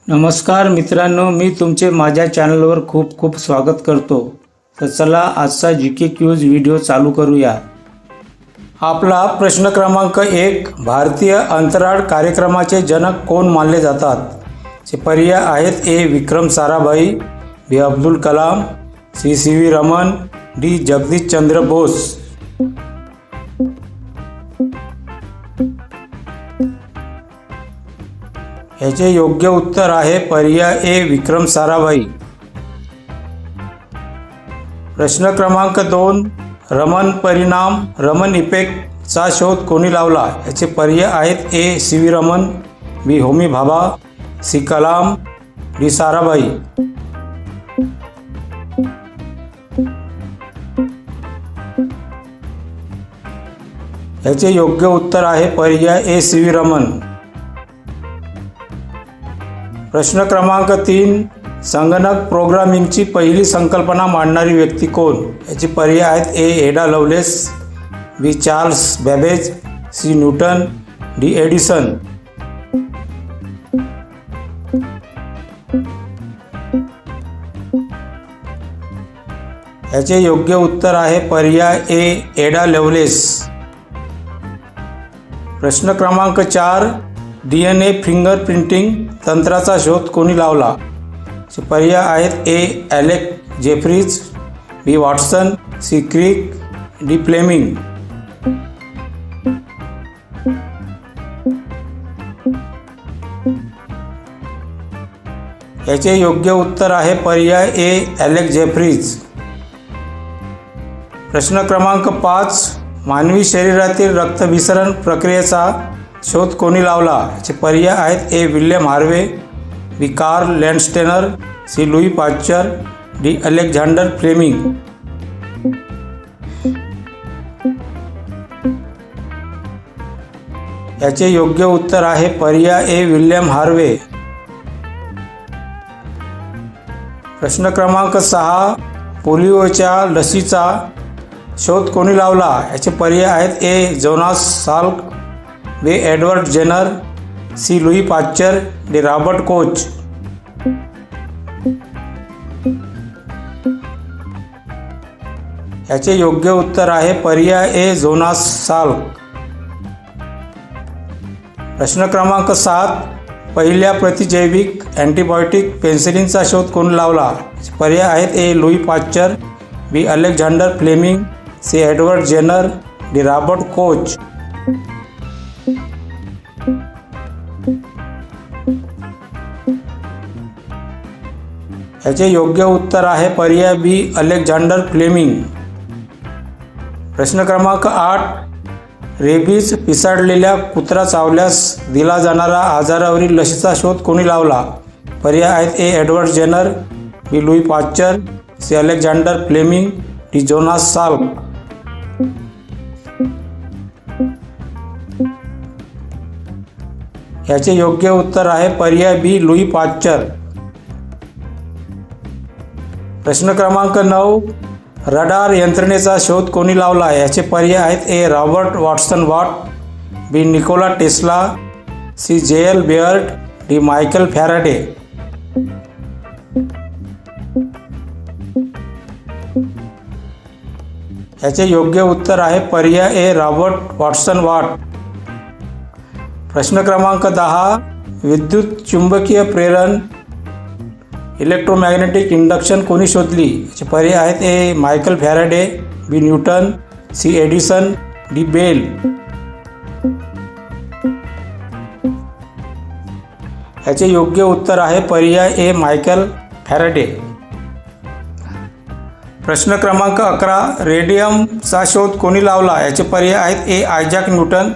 नमस्कार मित्रांनो, मी तुमचे माझ्या चॅनलवर खूप खूप स्वागत करतो। तर चला आजचा जीके क्यूज व्हिडिओ चालू करूया। आपला प्रश्न क्रमांक 1, भारतीय अंतराळ कार्यक्रमाचे जनक कोण मानले जातात? चे पर्याय आहेत: ए विक्रम साराभाई, बी अब्दुल कलाम, सी सी.व्ही. रमन, डी जगदीश चंद्र बोस। याचे योग्य उत्तर आहे पर्याय ए विक्रम साराभाई। प्रश्न क्रमांक 2, रमन परिणाम रमन इफेक्टचा शोध कोणी लावला? याचे पर्याय आहेत: ए सी.व्ही. रमन, बी होमी भाभा, सी कलाम, डी साराभाई। याचे योग्य उत्तर आहे पर्याय ए सी.व्ही. रमन। प्रश्न क्रमांक 3, संगणक प्रोग्रामिंगची पहिली संकल्पना मांडणारी व्यक्ती कोण? याचे पर्याय आहेत: A Ada Lovelace, B Charles Babbage, C Newton, D Edison. याचे योग्य उत्तर आहे पर्याय ए एडा लवलेस। प्रश्न क्रमांक 4, DNA फिंगर प्रिंटिंग तंत्राचा शोध कोणी लावला? पर्याय आहेत: ए ॲलेक जेफ्रीज, बी वॉटसन, सी क्रिक, डी फ्लेमिंग। याचे योग्य उत्तर आहे पर्याय ए ॲलेक जेफ्रीज। प्रश्न क्रमांक 5, मानवी शरीरातील रक्तभिसरण प्रक्रियेचा शोध कोणी लावला? याचे पर्याय आहेत: A William Harvey, B Karl Landsteiner, C Louis Pasteur, D Alexander Fleming. याचे योग्य उत्तर आहे पर्याय ए विल्यम हार्वे। प्रश्न क्रमांक 6, पोलिओच्या लसीचा शोध कोणी लावला? याचे पर्याय आहेत: A Jonas Salk, B Edward Jenner, C Louis Pasteur, D Robert Koch. याचे योग्य उत्तर आहे पर्याय ए जोनास साल्क। प्रश्न क्रमांक 7, पहिल्या प्रतिजैविक अँटीबायोटिक पेन्सिलिनचा शोध कोणी लावला? पर्याय आहेत: A Louis Pasteur, B Alexander Fleming, C Edward Jenner, D Robert Koch. याचे योग्य उत्तर आहे पर्याय बी अलेक्झांडर फ्लेमिंग। प्रश्न क्रमांक 8, रेबीज पिसाळलेल्या कुत्रा चावल्यास दिला जाणारा आजारावरील लसीचा शोध कोणी लावला? पर्याय आहेत: A Edward Jenner, B Louis Pasteur, C Alexander Fleming, D Jonas Salk. याचे योग्य उत्तर आहे पर्याय बी लुई पाश्चर। प्रश्न क्रमांक 9, रडार यंत्रणेचा शोध कोणी लावला? याचे पर्याय आहेत: A Robert Watson Watt, B Nikola Tesla, C J L. Baird, D Michael Faraday. याचे योग्य उत्तर आहे पर्याय ए रॉबर्ट वॉटसन वॉट। प्रश्न क्रमांक 10, विद्युत चुंबकीय प्रेरण इलेक्ट्रोमॅग्नेटिक इंडक्शन कोणी शोधली? याचे पर्याय आहेत: A Michael Faraday, B Newton, C Edison, D Bell. याचे योग्य उत्तर आहे पर्याय ए मायकल फॅराडे। प्रश्न क्रमांक 11, रेडियमचा शोध कोणी लावला? याचे पर्याय आहेत: A Isaac Newton,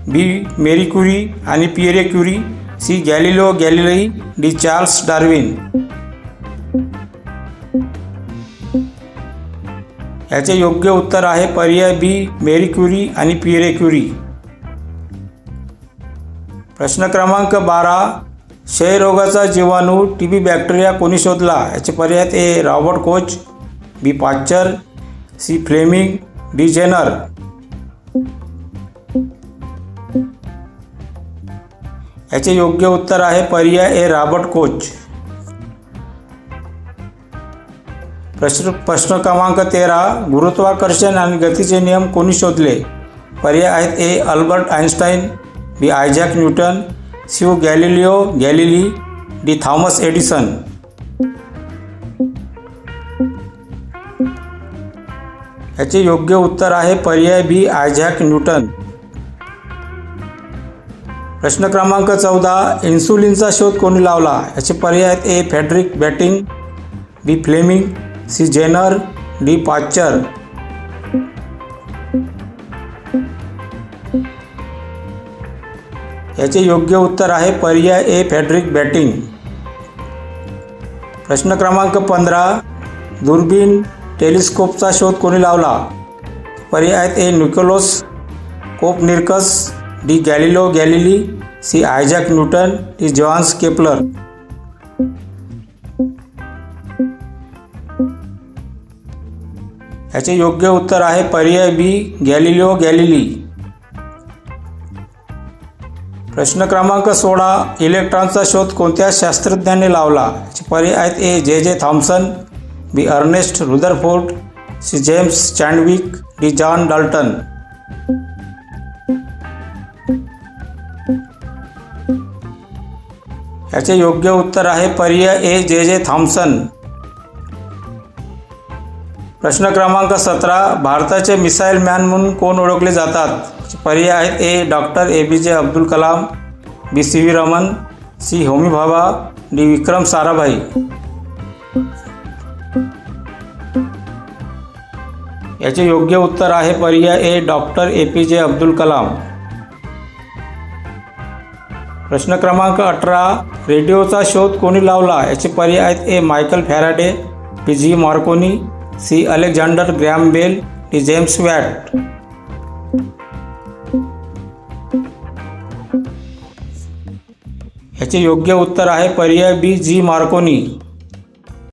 B Marie Curie आणि Pierre Curie, C Galileo Galilei, D Charles Darwin. याचे योग्य उत्तर आहे पर्याय बी मेरी क्युरी आणि पिएरे क्युरी। प्रश्न क्रमांक 12, क्षयरोगाचा जीवाणू टीबी बॅक्टेरिया कोणी शोधला? याचे पर्याय आहेत: A Robert Koch, B Pasteur, C Fleming, D Jenner. याचे योग्य उत्तर आहे पर्याय ए रॉबर्ट कोच. प्रश्न क्रमांक 13. गुरुत्वाकर्षण आणि गतीचे नियम कोणी शोधले? पर्याय आहेत A Albert Einstein, B Isaac Newton, C Galileo Galilei, D Thomas Edison. याचे योग्य उत्तर आहे पर्याय बी आयझॅक न्यूटन. प्रश्न क्रमांक 14. इन्सुलिनचा शोध कोणी लावला? याचे पर्याय आहेत A Frederick Banting, B Fleming, C Jenner, D Pasteur. याचे योग्य उत्तर आहे पर्याय ए फ्रेडरिक बॅटिंग. प्रश्न क्रमांक 15. दुर्बीण टेलिस्कोपचा शोध कोणी लावला? पर्याय आहेत A Nicolaus Copernicus, D Galileo Galilei, C Isaac Newton, D Johannes Kepler. याचे योग्य उत्तर आहे पर्याय बी गॅलिलिओ गॅलिली. प्रश्न क्रमांक 16. इलेक्ट्रॉनचा शोध कोणत्या शास्त्रज्ञाने लावला? याचे पर्याय आहेत A J Thomson, B Ernest Rutherford, C James Chadwick, D John Dalton. याचे योग्य उत्तर आहे पर्याय ए जे थॉम्सन. प्रश्न क्रमांक 17. भारताचे मिसाईल मॅन म्हणून कोण ओळखले जातात? पर्याय आहेत A doctor APJ Abdul Kalam, B CV Raman, C Homi Bhabha, D Vikram Sarabhai. याचे योग्य उत्तर आहे पर्याय A doctor APJ Abdul Kalam. प्रश्न क्रमांक 18. रेडिओचा शोध कोणी लावला? याचे पर्याय आहेत A Michael Faraday, B G Marconi, C Alexander Graham Bell, D James Watt. याचे योग्य उत्तर आहे पर्याय बी G मार्कोनी.